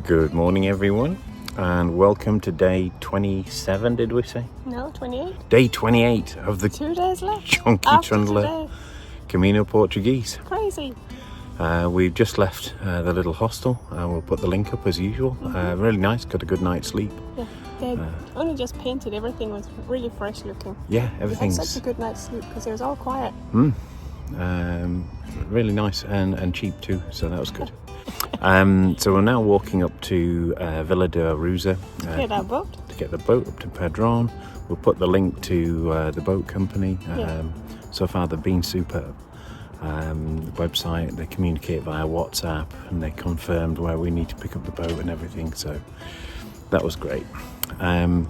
Good morning everyone, and welcome to day 27, did we say? No, 28. Day 28 of the 2 days left. Chunky After Trundler today. Camino Portuguese. Crazy. We've just left the little hostel, and we'll put the link up as usual. Really nice, got a good night's sleep. Yeah, they only just painted, everything was really fresh looking. Yeah, We everything's had such a good night's sleep because it was all quiet. really nice and cheap too, so that was good. So we're now walking up to Vilanova de Arousa Get our boat. to get the boat up to Padron. We'll put the link to the boat company. So far they've been superb. The website, they communicate via WhatsApp, and they confirmed where we need to pick up the boat and everything, so that was great.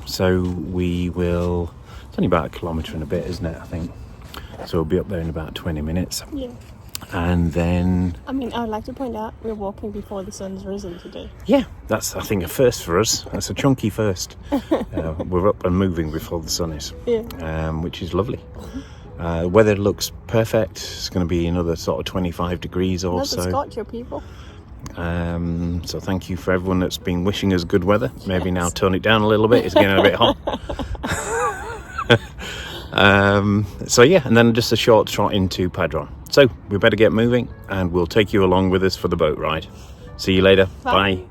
So we will, it's only about a kilometre and a bit, isn't it, I think? So we'll be up there in about 20 minutes. Yeah. And then, I mean, I'd like to point out we're walking before the sun's risen today. yeah, that's, I think, a first for us. That's a chunky first. We're up and moving before the sun is, which is lovely. Weather looks perfect. It's going to be another sort of 25 degrees or so. Another Scotch, your people. So thank you for everyone that's been wishing us good weather. Maybe now tone it down a little bit. It's getting a bit hot. So yeah, and then just a short trot into Padron. So we better get moving, and we'll take you along with us for the boat ride. See you later. Bye.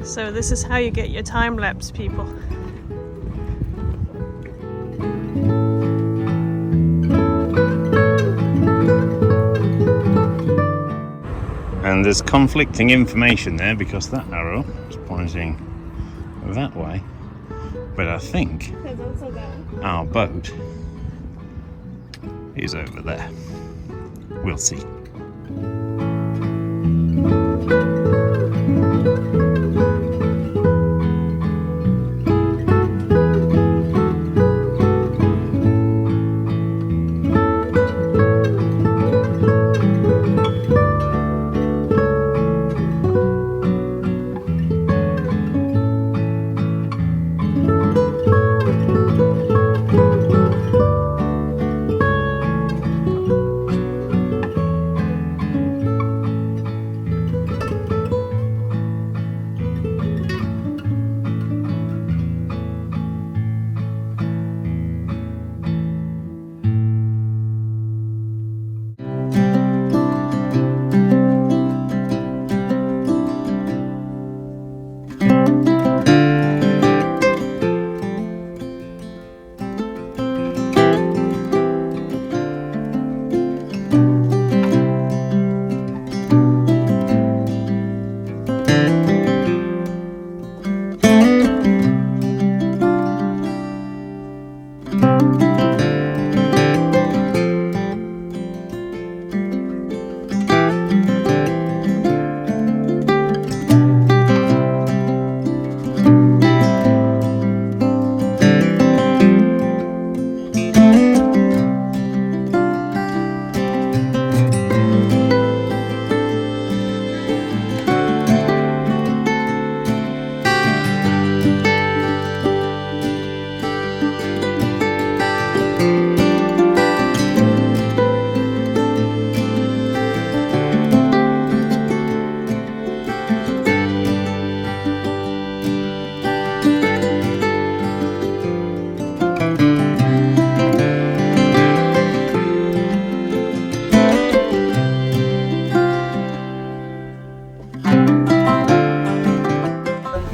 So this is how you get your time lapse, people. And there's conflicting information there, because that arrow is pointing that way, but I think There's also that. our boat is over there. We'll see.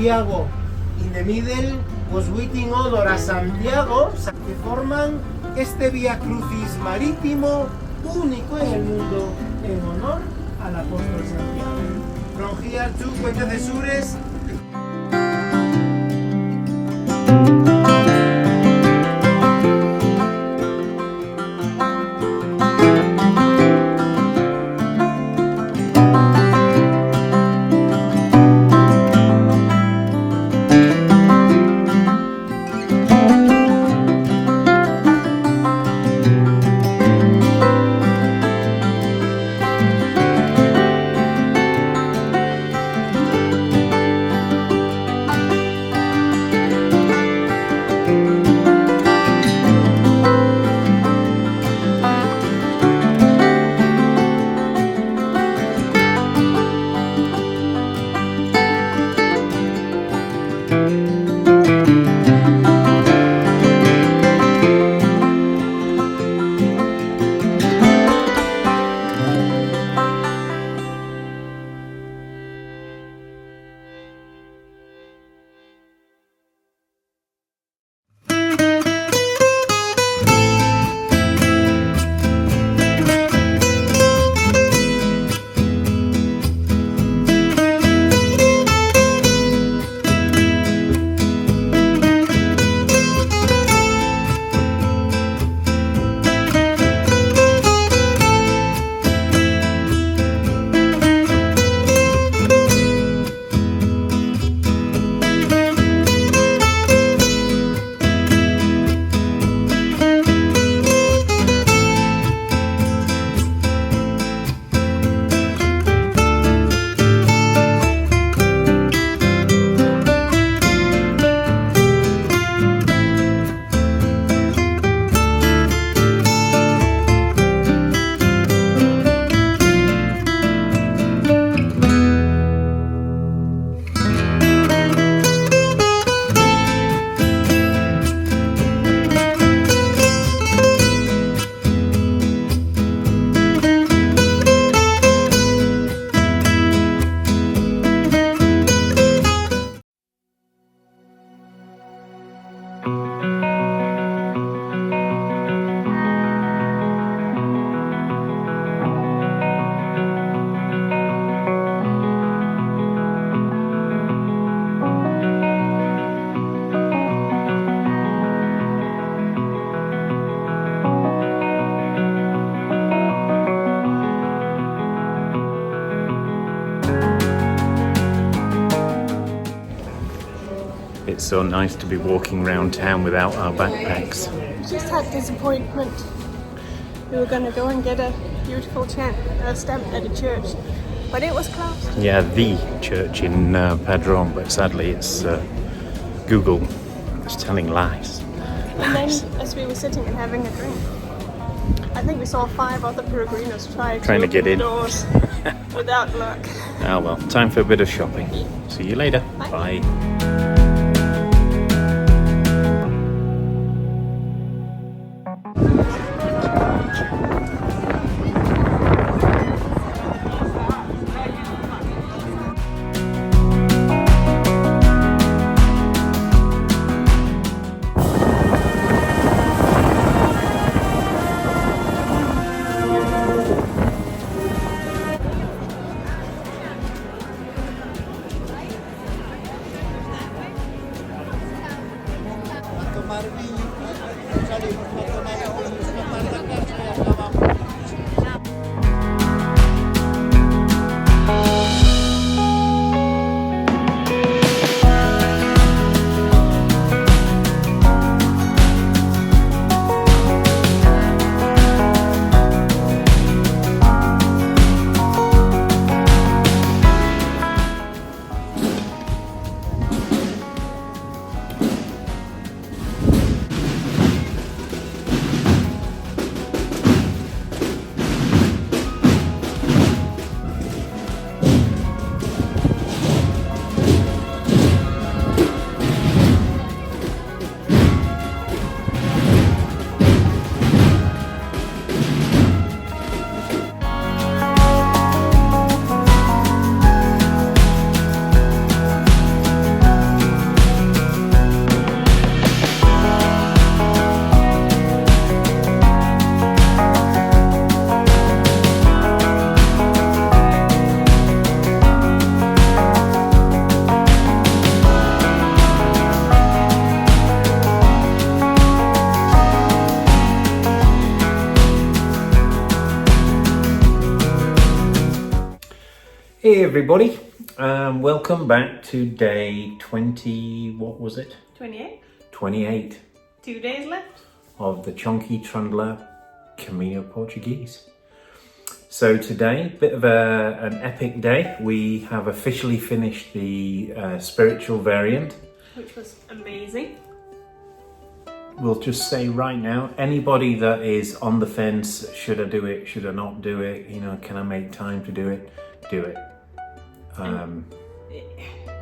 Santiago. In the middle was waiting honor a Santiago, que forman este Vía Crucis marítimo único en el mundo en honor al apóstol Santiago. From here to Puente de Sures. It's so nice to be walking around town without our backpacks. Just had disappointment. We were going to go and get a beautiful stamp at a church, but it was closed. Yeah, the church in Padron, but sadly it's Google. It's telling lies. And then, as we were sitting and having a drink, I think we saw 5 other peregrinos trying to get in. the doors without luck. Ah well, time for a bit of shopping. See you later. Bye. Bye. everybody, welcome back to day 20, what was it? 28. 28 2 days left. of the Chonky Trundler Camino Portuguese. So today, bit of an epic day. We have officially finished the spiritual variant. Which was amazing. We'll just say right now, anybody that is on the fence, should I do it, should I not do it, you know, can I make time to do it? Do it.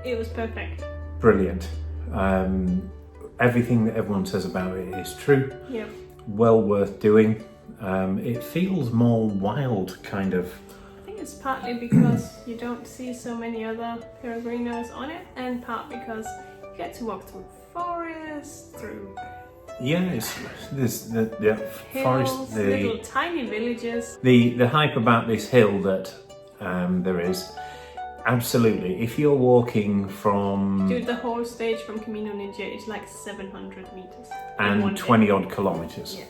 It was perfect. Brilliant. Everything that everyone says about it is true. Yeah. Well worth doing. It feels more wild, kind of. I think it's partly because you don't see so many other peregrinos on it, and part because you get to walk through forests, through Yeah, there's the hills, forest, little tiny villages. the hype about this hill that there is. Absolutely, if you're walking from Dude, the whole stage from Camino Ninja is like 700 meters. in and one 20 day. odd kilometers, Yeah.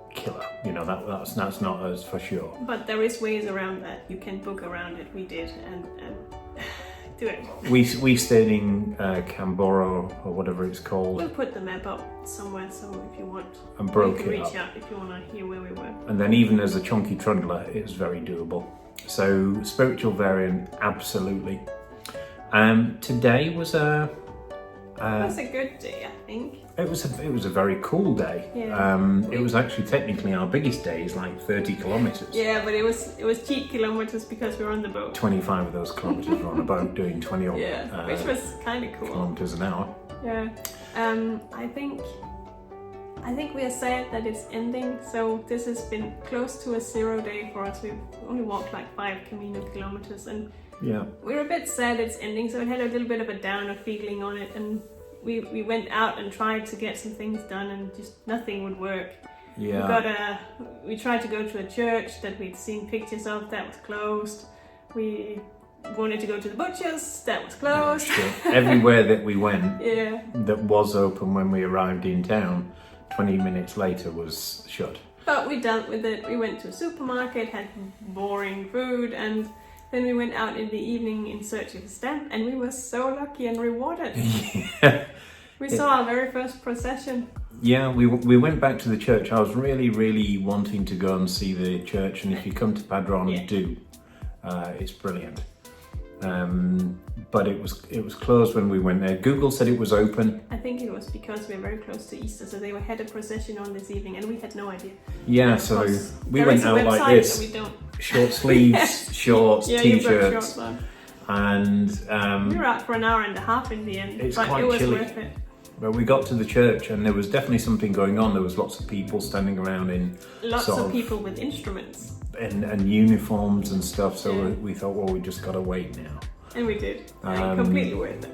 killer. You know that's not us for sure. But there is ways around that. You can book around it. We did, and do it. We stayed in Camboro or whatever it's called, We'll put the map up somewhere, so if you want, and broke you can it reach up. out if you want to hear where we were. And then even as a Chonky Trundler, it's very doable. So spiritual variant, absolutely. Today was It was a good day, I think. it was a very cool day. Yeah. It was actually technically our biggest day, is like 30 kilometers. Yeah, but it was cheap kilometers because we were on the boat. 25 of those kilometers were on a boat doing 20 odd Yeah, which was kind of cool. kilometers an hour. Yeah. I think we are sad that it's ending. So this has been close to a 0 day for us. We've only walked like 5 Camino kilometers, and Yeah. we're a bit sad it's ending. So it had a little bit of a downer feeling on it, and we went out and tried to get some things done, and just nothing would work. Yeah. We tried to go to a church that we'd seen pictures of, that was closed. We wanted to go to the butcher's, that was closed. Sure. Everywhere that we went Yeah. that was open when we arrived in town, 20 minutes later was shut. But we dealt with it. We went to a supermarket, had boring food, and then we went out in the evening in search of a stamp, and we were so lucky and rewarded. Yeah. We saw our very first procession. Yeah, we went back to the church. I was really wanting to go and see the church, and if you come to Padron, Yeah. do. It's brilliant. But it was closed when we went there. Google said it was open. I think it was because we were very close to Easter, so they had a procession on this evening, and we had no idea. Yeah, Of so course, we there went is a out like website this. that we don't. Short sleeves, shorts, Yeah, you brought t-shirts, shorts on. and We were out for an hour and a half in the end, It's but quite it was chilly. worth it. but we got to the church and there was definitely something going on. There was lots of people standing around in Lots sort of people with instruments, and uniforms and stuff. So Yeah. we thought, well, we just got to wait now. and we did. Completely worth it.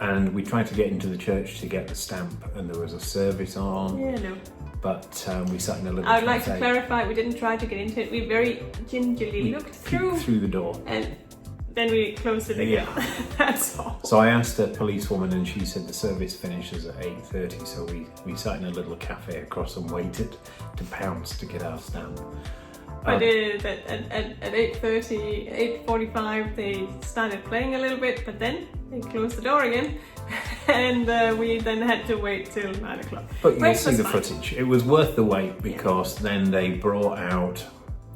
And we tried to get into the church to get the stamp, and there was a service on. Yeah, no. But we sat in a little I would like to cafe. clarify, we didn't try to get into it. We very gingerly We looked peeked through the door. and then we closed it again. That's all. So I asked a policewoman, and she said the service finishes at 8:30. So we sat in a little cafe across and waited to pounce to get our stamp. But at 8:30, 8:45, they started playing a little bit, but then they closed the door again, and we then had to wait till 9 o'clock. But you'll Wait see was the fine. footage. It was worth the wait because then they brought out,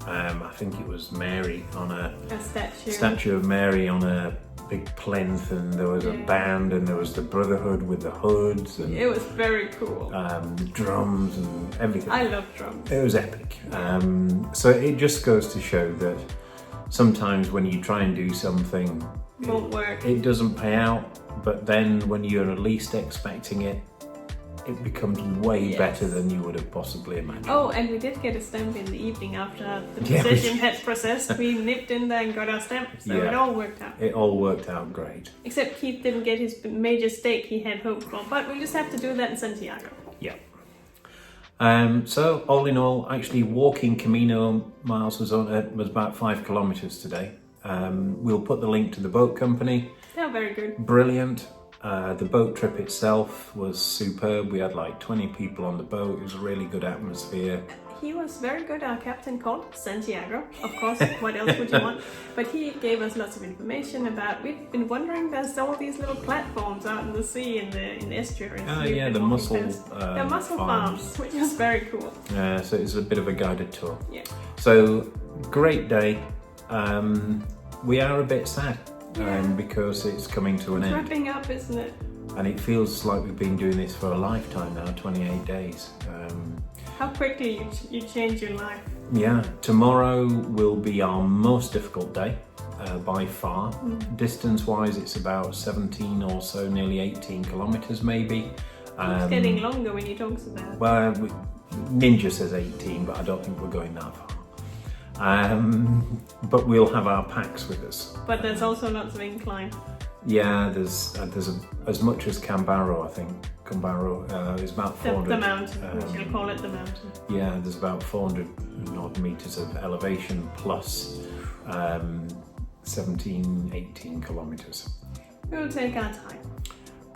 I think it was Mary on a A statue. statue of Mary on a big plinth, and there was a Yeah. band, and there was the Brotherhood with the hoods, and It was very cool. drums and everything. I love drums. It was epic. So it just goes to show that sometimes when you try and do something, Won't work. it doesn't pay out, but then when you're least expecting it, it becomes way Yes. better than you would have possibly imagined. Oh, and we did get a stamp in the evening after the Yeah, we procession had processed. We nipped in there and got our stamp, so Yeah. it all worked out. It all worked out great. Except Keith didn't get his major stake he had hoped for, but we'll just have to do that in Santiago. Yeah. So all in all, actually walking Camino miles was about 5 kilometers today. We'll put the link to the boat company. They're very good. Brilliant. The boat trip itself was superb. We had like 20 people on the boat. It was a really good atmosphere. he was very good. Our captain called Santiago, of course. What else would you want? But he gave us lots of information about. We've been wondering. There's all these little platforms out in the sea in the estuaries. Oh yeah, the mussel. The mussel farms, which was very cool. So it's a bit of a guided tour. Yeah. So great day. We are a bit sad because it's coming to an end. Wrapping up, isn't it? And it feels like we've been doing this for a lifetime now, 28 days. How quickly you change your life. Yeah, tomorrow will be our most difficult day by far. Distance-wise, it's about 17 or so, nearly 18 kilometres maybe. It's getting longer when you talk about it. Well, Ninja says 18, but I don't think we're going that far. But we'll have our packs with us. But there's also lots of incline. Yeah, there's as much as Cambaro, I think. Cambaro is about 400. The mountain, we shall call it the mountain. Yeah, there's about 400 odd metres of elevation plus 17, 18 kilometres. We'll take our time.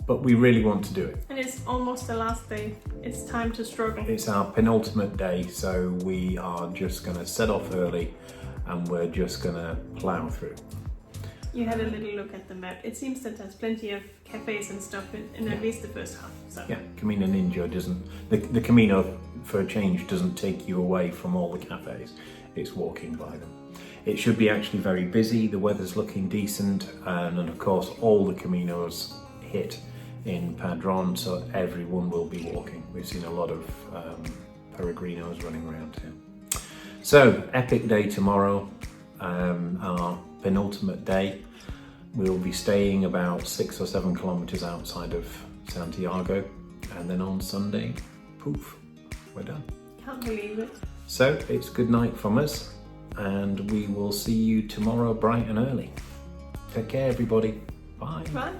But we really want to do it. And it's almost the last day. It's time to struggle. It's our penultimate day, so we are just going to set off early and we're just going to plough through. You had a little look at the map. It seems that there's plenty of cafes and stuff in at least the first half. So. Yeah, Camino Ninja doesn't... The Camino, for a change, doesn't take you away from all the cafes. It's walking by them. It should be actually very busy. The weather's looking decent. And of course, all the Caminos hit in Padron, so everyone will be walking. We've seen a lot of peregrinos running around here. So, epic day tomorrow. Our penultimate day. We'll be staying about 6 or 7 kilometres outside of Santiago, and then on Sunday, poof, we're done. Can't believe it. So it's good night from us, and we will see you tomorrow bright and early. Take care, everybody. Bye. Bye.